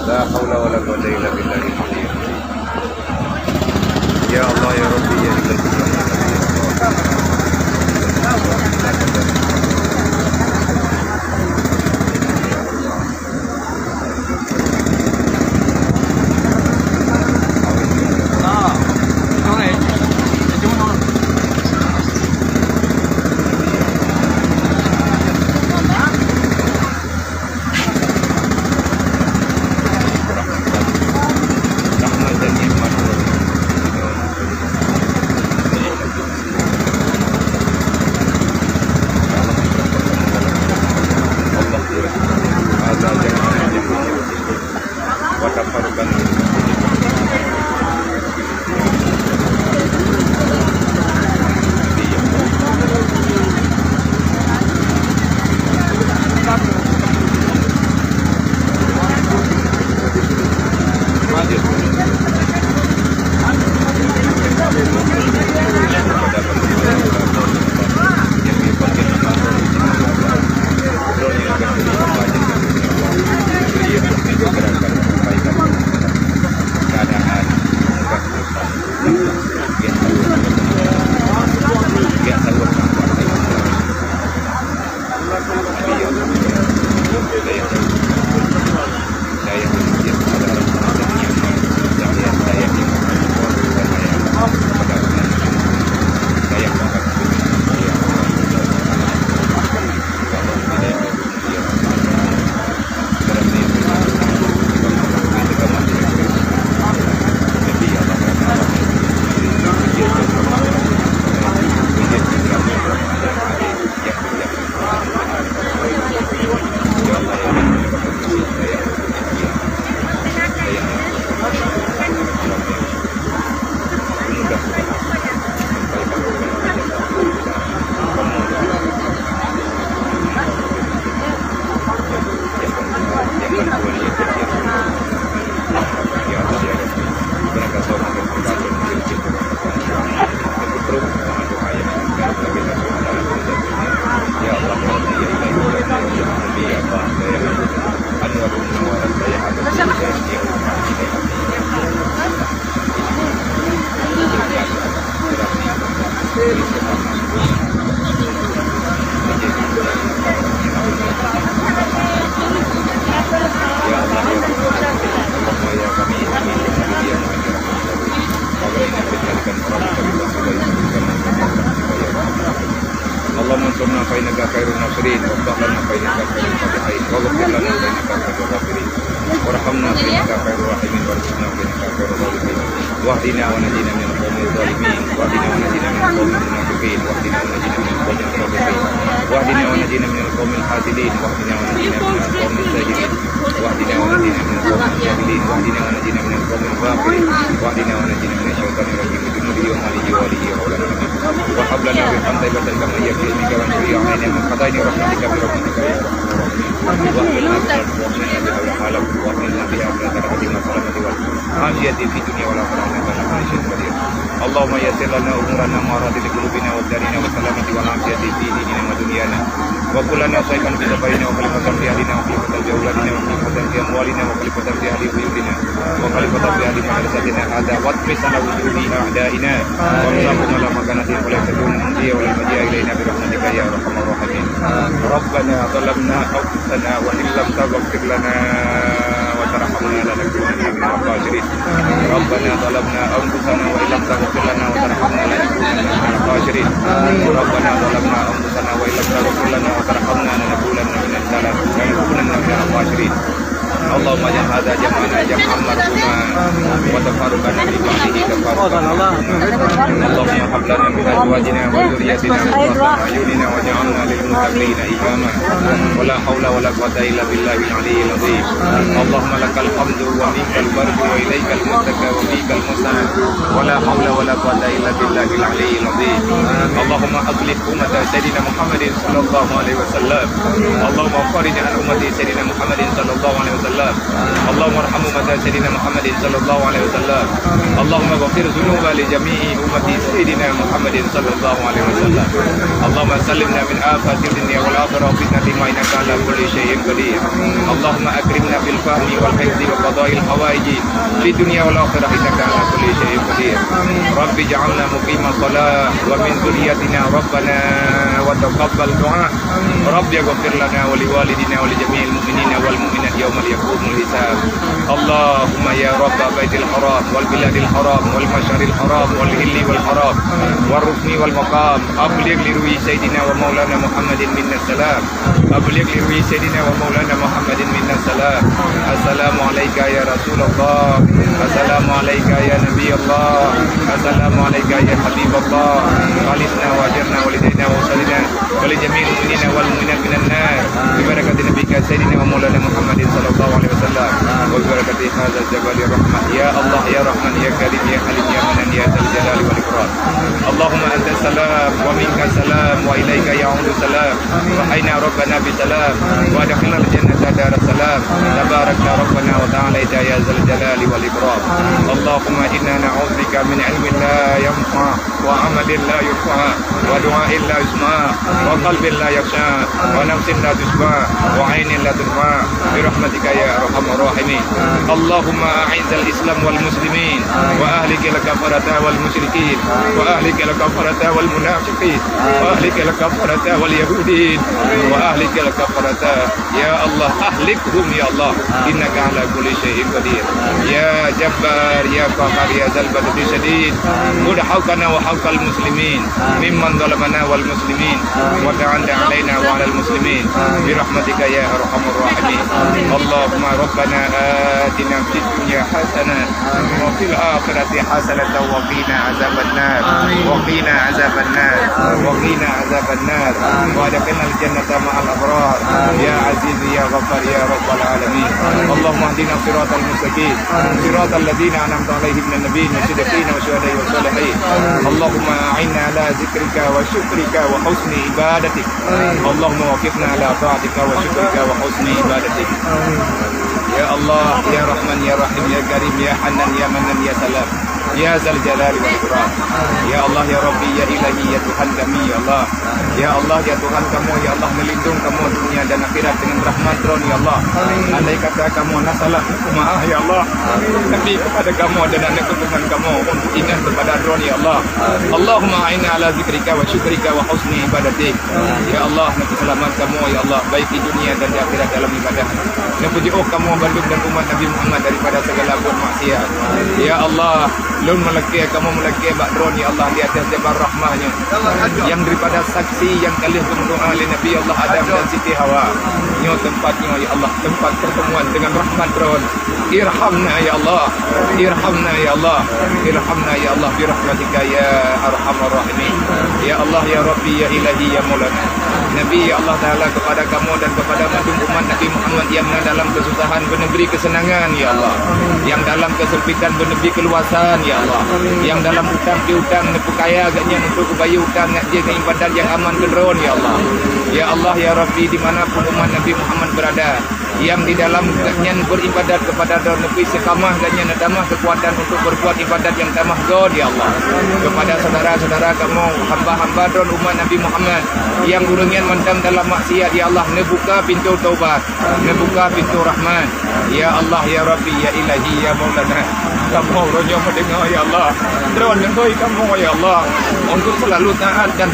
لا حول ولا قوة إلا بالله العلي العظيم. يا الله يا ربي يا ذا اللهم انصرنا فإنك خير الناصرين وافتح لنا فإنك خير الفاتحين واغفر لنا فإنك خير الغافرين وارحمنا فإنك خير الراحمين وارزقنا فإنك خير الرازقين واهدنا ونجينا من القوم الظالمين واهدنا ونجينا من القوم المنافقين واهدنا ونجينا من القوم الصادقين واهدنا ونجينا من القوم الحاسدين واهدنا ونجينا من القوم الساجدين واهدنا ونجينا من القوم الجاهلين واهدنا ونجينا من القوم الغافلين واهدنا ونجينا من الشيطان الرجيم بجنوده وماله وله وولده وهب لنا بالحمد طيبة كما هي في علمك وانشر علينا من خطايا رحمتك برحمتك يا ارحم الراحمين واغفر لنا بحول حالك واغفرنا بها من الرحمة والسلامة والعافية في الدنيا والآخرة إنك على كل شيء قدير. اللهم يسر لنا أمورنا وأراضي لقلوبنا والدارنا والسلامة والعافية في ديننا ودنيانا وكلنا صيفا في سفرنا وخليفة في أهلنا وخليفة في أولادنا وخليفة في أموالنا وخليفة في أهل بيوتنا وخليفة في أهل مدرستنا هذا واطمس على وجوه أعدائنا وارزقهم على مكانتهم ولا تكون مهدية ولا مجيء إلينا برحمتك يا أرحم الراحمين. ربنا ظلمنا أنفسنا وإن لم تغفر لنا وترحمنا لنكونن من الخاسرين. ربنا ظلمنا أنفسنا وإن لم تغفر لنا وترحمنا لنكونن من الخاسرين. ربنا ظلمنا أنفسنا وإن لم تغفر لنا وترحمنا لنكونن من الخاسرين. اللهم اجعل هذا جمعنا جمعا مرحوما وتفرقنا من بعده تفرقا اللهم هب لنا من ازواجنا وذريتنا قرة اعيننا واجعلنا للمتقين اماما ولا حول ولا قوة الا بالله العلي العظيم. اللهم لك الحمد ومنك البرد واليك المنتهى وفيك المستعان ولا حول ولا قوة الا بالله العلي العظيم. اللهم اصلح امة سيدنا محمد صلى الله عليه وسلم. اللهم فرج عن امة سيدنا محمد صلى الله عليه وسلم wasallam. Allahumma arhamu mata Sayyidina Muhammadin sallallahu alaihi wasallam. Allahumma ghafir dhunuba li jami'i ummati Sayyidina Muhammadin sallallahu alaihi wasallam. Allahumma sallimna min afati dunya wal akhirah wa fitnati ma innaka ala kulli syai'in qadir. Allahumma akrimna bil fahmi wal hifzi wa qada'il hawaiji fi dunya wal akhirah innaka ala kulli syai'in qadir. Rabbi ja'alna muqima shalah wa min dhurriyyatina rabbana wa taqabbal du'a. Rabbi ighfir lana wa li walidina wa li jami'il mu'minina wal mu'minat yawmal yaqumul hisab. Allahumma ya rabb baitil haram wal biladil haram wal masyaril haram wal hilli wal haram wal rukni wal maqam abligh li ruhi sayyidina wa maulana Muhammadin minna salam. Abligh li ruhi sayyidina wa maulana Muhammadin minna salam. Assalamu alayka ya Rasulullah. Assalamu alayka ya Nabi Allah. Assalamu alayka ya Habib Allah. Khalisna wa ajirna walidayna wa usalina wa li jami'il mu'minina wal mu'minat minan nar. Bi barakati nabiyika sayyidina wa maulana Muhammadin sallallahu alaihi wasallam. Wa bi barakati hadzal jabal rahmah. Ya Allah ya Rahman ya Karim ya Halim ya Manan ya Dzal Jalali wal Ikram. Allahumma anta salam wa minka salam wa ilaika ya'udu salam. Wa hayna rabbana bi salam wa adkhilna al jannata dar salam. Tabarakna rabbana wa ta'ala ya Dzal Jalali wal Ikram. Allahumma inna na'udzubika min ilmin la yanfa wa amalin la yurfa wa du'ain la yusma wa qalbin la yakhsha wa nafsin la tusba wa 'ainin la tudma bi rahmatika ya arhamar rahimin. Allahumma a'izzal islam wal muslimin wa ahlikil kafarata wal musyrikin wa ahlikil kafarata wal munafiqin wa ahlikil kafarata wal yahudin wa ahlikil kafarata ya Allah ahlikhum ya Allah innaka ala kulli syai'in qadir. Ya Jabbar ya Qahhar ya Dzal Badri Syadid udhaukana wa haukal muslimin mimman zalamana wal muslimin wa ta'ala alaina wa alal muslimin bi rahmatika ya arhamar rahimin. Allahumma rabbana atina fid dunya hasanah wa fil akhirati hasanah wa qina azaban nar wa qina azaban nar wa qina azaban nar wa adkhilna al jannata ma'al abrar ya aziz ya ghaffar ya rabbal alamin. Allahumma hdina siratal mustaqim siratal ladzina an'amta 'alaihim minan nabiyyin wasiddiqin wasyuhada'i wassalihin. Allahumma a'inna ala zikrika wa syukrika wa husni ibadatik. Allahumma wafiqna ala ta'atika wa syukrika wa husni ibadatik. Ya Allah, ya Rahman, ya Rahim, ya Karim, ya Hanan, ya Manan, ya Salam, ya Dzal Jalali wal Ikram. Ya Allah, ya Rabbi, ya Ilahi, ya Tuhan kami, ya Allah. Ya Allah, ya Tuhan kamu, ya Allah, melindung kamu dunia dan akhirat dengan rahmat Ron, ya Allah. Andai kata kamu nasalah, maaf ya Allah. Nabi kepada kamu dan anak keturunan kamu untuk ingat kepada Ron, ya Allah. Allahumma a'inna ala zikrika wa syukrika wa husni ibadatik. Ya Allah, nanti selamat kamu, ya Allah, baik di dunia dan di akhirat dalam ibadah. Nabi kamu bandung dan umat Nabi Muhammad daripada segala buat maksiat. Ya Allah, lun melaki kamu melaki bakron ya Allah di atas jabal rahmahnya yang daripada saksi yang kali berdoa oleh Nabi Allah Adam dan Siti Hawa. Nyo tempatnya ya Allah, tempat pertemuan dengan rahmat ron. Irhamna ya Allah, irhamna ya Allah, irhamna ya Allah bi rahmatika ya arhamar rahimin. Ya Allah ya Rabbi ya Ilahi ya Maulana. Nabi ya Allah Ta'ala kepada kamu dan kepada umat Nabi Muhammad yang dalam kesusahan bernegeri kesenangan ya Allah, yang dalam kesempitan bernegeri keluasan ya Allah, yang dalam hutang piutang nepu kaya agaknya untuk kebayu hutang nak jaga ibadat yang aman kedron ya Allah. Ya Allah ya Rabbi dimanapun umat Nabi Muhammad berada yang di dalam agaknya beribadat kepada don nepi sekamah agaknya nadamah kekuatan untuk berbuat ibadat yang tamah God ya Allah. Kepada saudara-saudara kamu hamba-hamba don umat Nabi Muhammad yang urangnya mendam dalam maksiat ya Allah, nebuka pintu taubat, nebuka pintu rahmat. Ya Allah ya Rabbi ya Ilahi ya Maulana, kamu rojo mendengar ya Allah, drone dengar kamu ya Allah untuk selalu taat dan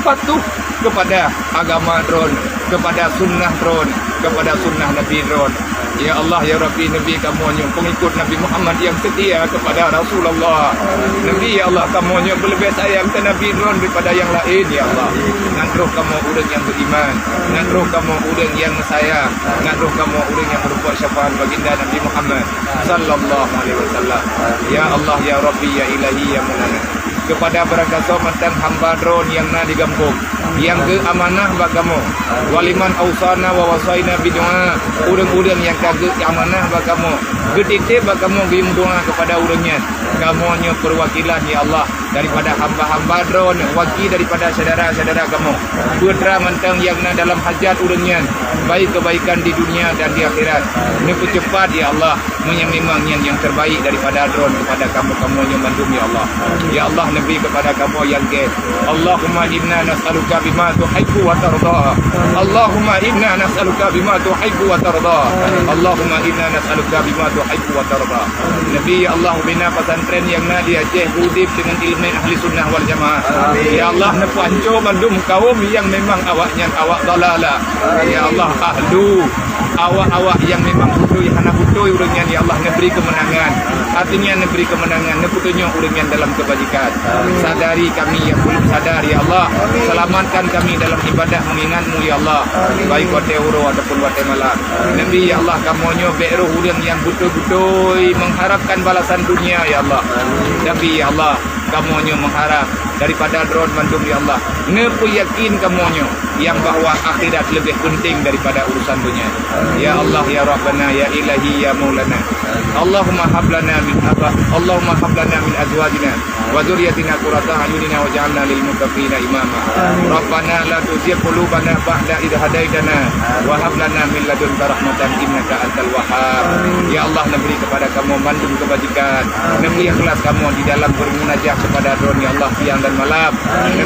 patuh kepada agama drone, kepada sunnah drone, kepada sunnah Nabi drone. Ya Allah ya Rabbi, Nabi kamu yang pengikut Nabi Muhammad yang setia kepada Rasulullah. Nabi ya Allah kamu yang lebih sayang ke Nabi drone daripada yang lain ya Allah. Ngandruh kamu urang yang beriman, ngandruh kamu urang yang sayang, ngandruh kamu urang yang berbuat syafaat baginda Nabi Muhammad sallallahu alaihi wasallam. Ya Allah ya Rabbi ya Ilahi ya Maulana, kepada berangkat mantan hamba drone yang na digampung, yang ke amanah bak kamu, waliman ausana wa wasaina bidu'a, urang-urang yang kagak amanah bak kamu, gedite bak kamu gium doa kepada urangnya, kamu hanya perwakilan ya Allah daripada hamba-hamba drone, waki daripada saudara-saudara kamu. Putra mentang yang na dalam hajat urangnya, baik kebaikan di dunia dan di akhirat. Neku cepat ya Allah, memang yang terbaik daripada drone kepada kamu-kamu yang mandum ya Allah. Ya Allah, Nabi kepada kamu yang ke. Allahumma inna nas'aluka bima tuhibbu wa tarda. Allahumma inna nas'aluka bima tuhibbu wa tarda. Allahumma inna nas'aluka bima tuhibbu wa tarda. Nabi ya Allah, bina pesantren yang na di Aceh udip dengan ilmu ahli sunnah wal jamaah. Ya Allah, nepu hancur mandum kaum yang memang awaknya awak dalala. Ya Allah, ahlu awak-awak yang memang butuh yang hana butuh urangnya ya Allah, neberi kemenangan. Artinya neberi kemenangan, neputunyo urangnya dalam kebajikan. Sadari kami yang belum sadar ya Allah. Selamatkan kami dalam ibadah mengingatmu ya Allah. Baik wate uro ataupun wate malam. Nabi ya Allah, kamonyo be'ruh urang yang butuh-butuh mengharapkan balasan dunia ya Allah. Nabi ya Allah, kamonyo mengharap daripada drone mandum ya Allah. Nepu yakin kamonyo yang bahwa akhirat lebih penting daripada urusan dunia. Ya Allah ya Rabbana ya Ilahi ya Maulana. Allahumma hablana min aba. Allahumma hablana min azwajina wa dzurriyyatina qurrata a'yunina waj'alna lil muttaqina imama. Rabbana la tuzigh qulubana ba'da idh hadaitana wa hab lana min ladunka rahmatan innaka antal wahhab. Ya Allah, beri kepada kamu mandum kebajikan. Beri ikhlas kamu di dalam bermunajat kepada drone ya Allah siang dan malam.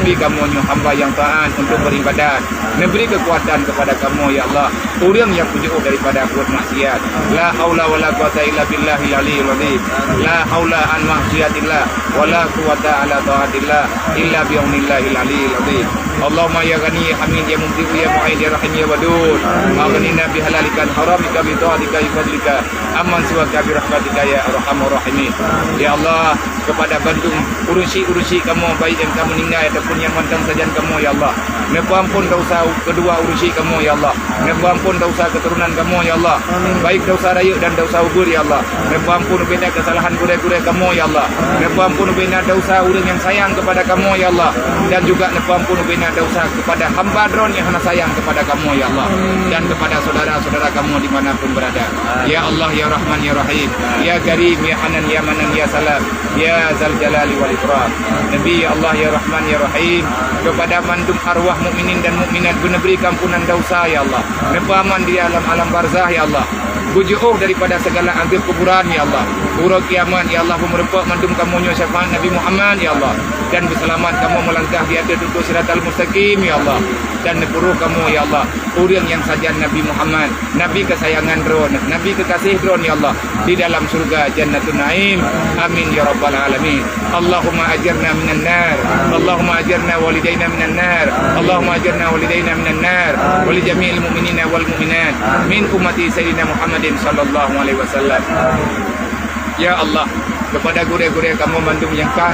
Beri kamu hamba yang taat untuk beribadat. Beri kekuatan kepada kamu ya Allah. Orang yang jauh daripada buat maksiat. La haula wala quwata illa billahil aliyyil azim. La haula an maksiatillah wala quwata ala taatillah illa bi'aunillahil aliyyil azim. Allahumma ya ghani hamid ya mumti ya mu'id ya rahim ya wadud. Aghnina bihalalika haramika bi ta'atika bi fadlika amman siwaka bi rahmatika ya arhamar rahimin. Ya Allah, kepada Bandung urusi kamu baik yang kamu meninggal ataupun yang mantan sajian kamu ya Allah. Nepu ampun dosa kedua urusi kamu ya Allah. Nepu ampun dosa keturunan kamu ya Allah. Baik dosa raya dan dosa ubur ya Allah. Nepu ampun bina kesalahan gure-gure kamu ya Allah. Nepu ampun bina dosa orang yang sayang kepada kamu ya Allah. Dan juga nepu ampun bina dosa kepada hamba drone yang hana sayang kepada kamu ya Allah. Dan kepada saudara-saudara kamu dimanapun berada. Ya Allah ya Rahman ya Rahim. Ya Karim ya Hanan ya Manan ya Salam. Ya Zal Jalali wal Ikram. Nabi ya Allah ya Rahman ya Rahim. Kepada mandum arwah mukminin dan mukminat beri kampunan dosa ya Allah. Nepaman di alam barzah ya Allah. Bujuh daripada segala azab kuburan ya Allah. Urut kiamat ya Allah, memerempak mandum kamu syafaat Nabi Muhammad ya Allah. Dan berselamat kamu melangkah di atas tutur siratal mustaqim ya Allah. Dan nepuruh kamu ya Allah orang yang sajian Nabi Muhammad, Nabi kesayangan drone, Nabi kekasih drone ya Allah, di dalam surga Jannatun Naim. Amin ya rabbal alamin. Allahumma ajirna minan nar. Allahumma ajirna walidaina minan nar. Allahumma ajirna walidaina minan nar wa li jami'il mu'minina wal mu'minat min ummati sayyidina Muhammadin sallallahu alaihi wasallam. Ya Allah, kepada gure-gure kamu mandum yang kah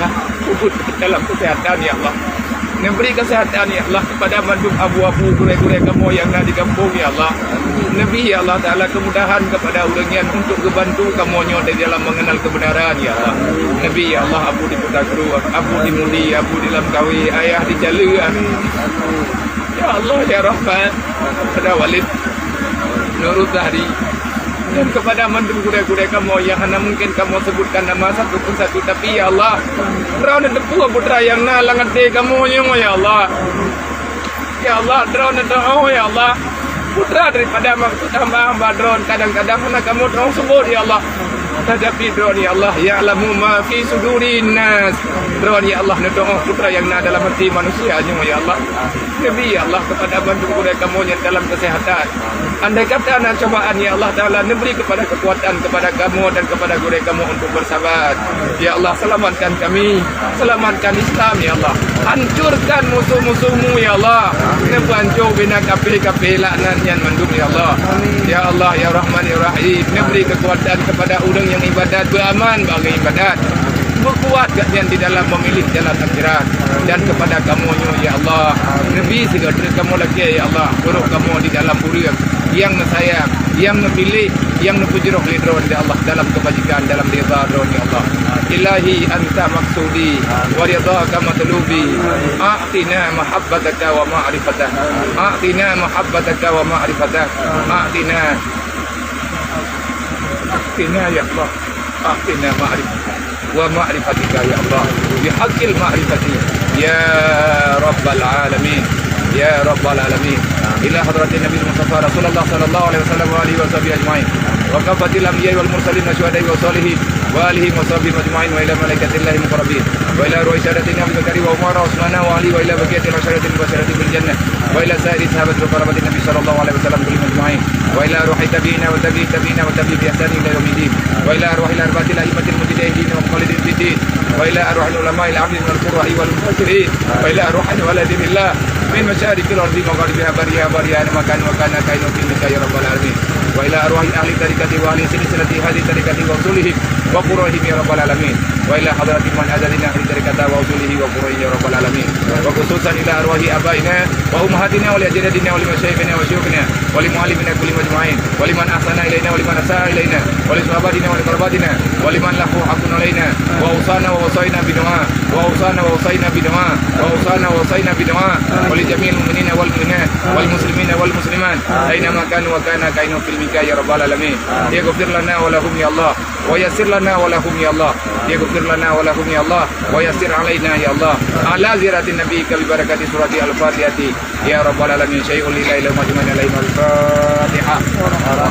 dalam kesehatan ya Allah. Beri kesehatan ya Allah kepada mandum abu-abu gure-gure kamu yang ada di kampung ya Allah. Nabi ya Allah Ta'ala kemudahan kepada orangnya untuk kebantu kamu di dalam mengenal kebenaran ya Allah. Nabi ya Allah, abu di Putakru, abu di Mudi, abu di Lamkawi, ayah di Jalu. Ya Allah ya Rahman, kepada Walid Nurul Zahri, dan kepada mandum gure-gure kamu yang hanya mungkin kamu sebutkan nama satu pun satu, tapi ya Allah drone depu putra yang nalangan te kamu ya Allah. Ya Allah, drone doa ya Allah, putra daripada maksud hamba-hamba drone kadang-kadang hanya kamu doa sebut ya Allah. Tetapi drone ya Allah, ya'lamu ma fi sudurin nas. Drone ya Allah, doa putra yang na dalam hati manusia ya Allah. Nabi ya Allah, kepada bantu gure kamu yang dalam kesehatan. Andai kata ada cobaan ya Allah Ta'ala, beri kepada kekuatan kepada kamu dan kepada gure kamu untuk bersabar. Ya Allah, selamatkan kami, selamatkan Islam ya Allah. Hancurkan musuh-musuhmu ya Allah. Hancur bina kafir-kafir laknat yang mandum ya Allah. Ya Allah ya Rahman ya Rahim, beri kekuatan kepada orang yang ibadat, beraman bagi ibadat, berkuat yang di dalam memilih jalan akhirat. Dan kepada kamu ya Allah, Nabi segala kamu lagi ya Allah, buruk kamu di dalam urang yang sayang, yang memilih, yang nepujroh lidron ya Allah dalam kebajikan, dalam ridha don ya Allah. Ilahi anta maksudi wa ridhaka matlubi. A'tina mahabbataka wa ma'rifatah. A'tina mahabbataka wa ma'rifatah. A'tina ya Allah. A'tina ma'rifatah. wa ma'rifatika ya Allah bihaqqil ma'rifati ya rabbal alamin ya rabbal alamin ila hadratin nabi Mustafa Rasulullah sallallahu alaihi wasallam wa alihi washabihi ajmain wa kafatil anbiya'i wal mursalin wa syuhada'i wa shalihin wa alihi wa sahbihi ajmain wa ila malaikatillahi muqarrabin wa ila ruhi syahadatin Abu Bakar wa Umar wa Utsman wa Ali wa ila baqiyatil syahadatin wa syahadatin bil jannah wa ila sairi sahabat wa qarabatin nabi sallallahu alaihi wasallam kullihim ajmain wa ila ruhi tabi'ina wa tabi'ina wa tabi'i bi ihsan ila yaumiddin wa ila ruhil arba'atil a'immatil mujtahidin wa muqallidin fid din wa ila ruhil ulama'il 'amilin wal qurra'i wal mufassirin wa ila ruhil waladillah min masyariqil ardi magharibiha bariha makan wa kana kainu bika ya rabbal alamin wa ila arwahi ahli tariqati wa ahli silsilati hadhihi tariqati wa usulihim wa qurrahim ya rabbal alamin wa ila hadrati man adalina ahli tariqati wa usulihi wa qurrahim ya rabbal alamin wa khususan ila arwahi abaina wa ummahatina wa li ajdadina wa li masyayikhina wa syuyukhina wa li muallimina kulli majma'in wa liman ahsana ilaina wa liman asaa ilaina wa li sahabatina wa li qarabatina wa liman lahu haqqun alaina wa usana wa wasaina bidu'a wa usana wa wasaina bidu'a wa usana wa wasaina bidu'a wa li jami'il mu'minina wal mu'minat wal muslimina wal muslimat aina ma kanu wa kana kainu fil mika ya rabbal alamin yaghfir lana wa lahum ya Allah wa yassir lana wa lahum ya Allah yaghfir lana wa lahum ya Allah wa yassir alaina ya Allah ala ziratin nabiyyika bi barakati surati al-fatihati ya rabbal alamin syai'un lillahi la majma'an alaihi al-fatihah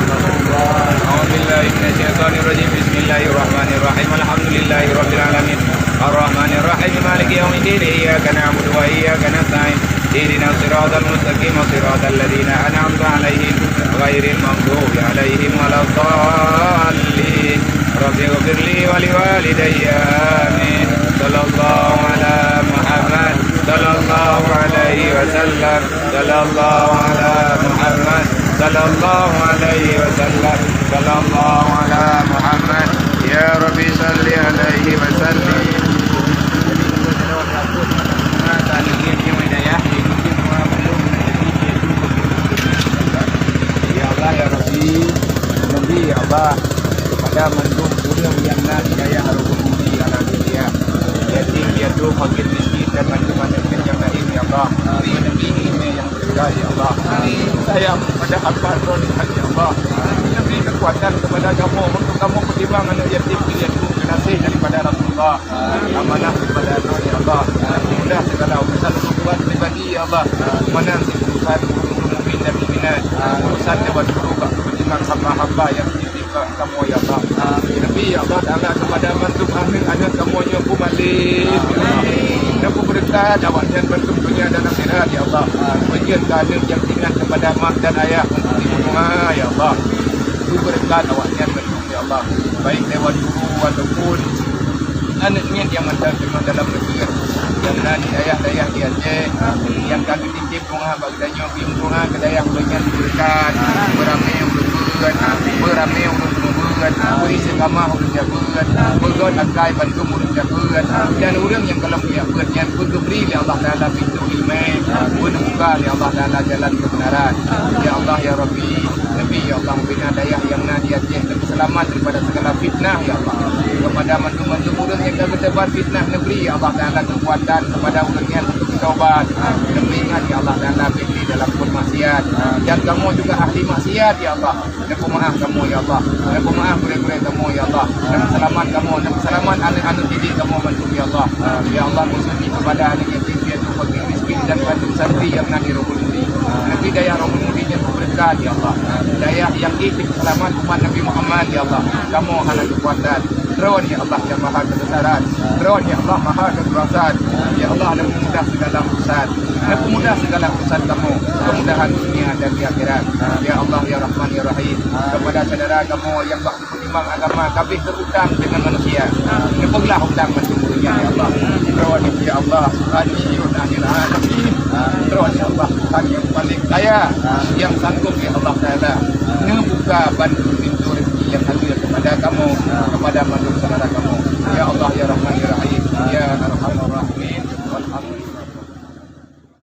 a'udzu billahi minasy syaithanir rajim bismillahirrahmanirrahim alhamdulillahi rabbil alamin arrahmanir rahim maliki yaumiddin iyyaka na'budu wa iyyaka nasta'in اهدنا الصراط المستقيم صراط الذين أنعمت عليهم غير المغضوب عليهم ولا الضالين رب اغفر لي ولوالدي آمين صلى الله على محمد صلى الله عليه وسلم صلى الله على محمد صلى الله عليه وسلم صلى الله على محمد يا ربي صل عليه وسلم ya Rabbi Nabi Allah kepada mendung urang yang na hidayah harupun budi ala dunia yatim piatu fakir miskin dan macam-macam yang lain ya Allah Nabi ini yang berkah ya Allah sayang kepada hamba ronihan ya Allah Nabi kekuatan kepada kamu untuk kamu pertimbangan yatim piatu kasih daripada Rasulullah amanah kepada Allah ya Allah mudah segala urusan buat pribadi ya Allah mana urusan mukmin dan mukminat urusan lewat berubah kepentingan hamba-hamba yang ditimpa kamu ya Allah Nabi ya Allah Ta'ala kepada mantuk akhir anak kamu nyobu malik dan berkat awaknya bentuk dunia dan akhirat ya Allah bagian kader yang ingat kepada mak dan ayah untuk dibunuh ya Allah berkat awaknya bentuk ya Allah baik lewat guru ataupun anaknya yang menerima dalam negeri yang nanti ayah-ayah di Aceh yang kami titip bunga bagdanya biung bunga ke dayah banyak diberikan beramai ulun beramai ulun beri sekamah ulun jabat begot akai bantu ulun jabat dan orang yang kalau punya yang beri ya Allah Ta'ala pintu ilmu buka ya Allah Ta'ala jalan kebenaran ya Allah ya Rabbi Nabi ya Allah bina dayah yang nanti Aceh lebih selamat daripada segala fitnah ya Allah kepada mantu-mantu orang yang kami tebar fitnah negeri ya Allah Ta'ala kekuatan kepada ulunnya untuk bertaubat demi ingat ya Allah Ta'ala beri dalam bermaksiat dan kamu juga ahli maksiat ya Allah dan pemaaf kamu ya Allah dan pemaaf gurih-gurih kamu ya Allah dan selamat kamu dan selamat anak-anak didik kamu bantu ya Allah ya Allah khususnya kepada anak yatim piatu fakir miskin dan bantu santri yang nanti Rabbul Mudi Nabi daya Rabbul Mudi yang berkat ya Allah daya yang itik selamat umat Nabi Muhammad ya Allah kamu hana kekuatan Ron ya Allah yang maha kebesaran Ron ya Allah maha kekuasaan ya Allah dan memudah segala urusan dan memudah segala urusan kamu kemudahan dunia dan di akhirat ya Allah ya Rahman ya Rahim kepada saudara kamu yang waktu beriman agama kabeh terutang dengan manusia nepeglah hutang menunggunya ya Allah Ron ya Allah Asyirun akhir alamin Ron ya Allah Tuhan yang paling kaya yang sanggup ya Allah Ta'ala ngebuka bantu pintu rezeki yang hadir kepada kamu kepada mandu saudara kamu ya Allah ya Rahman ya Rahim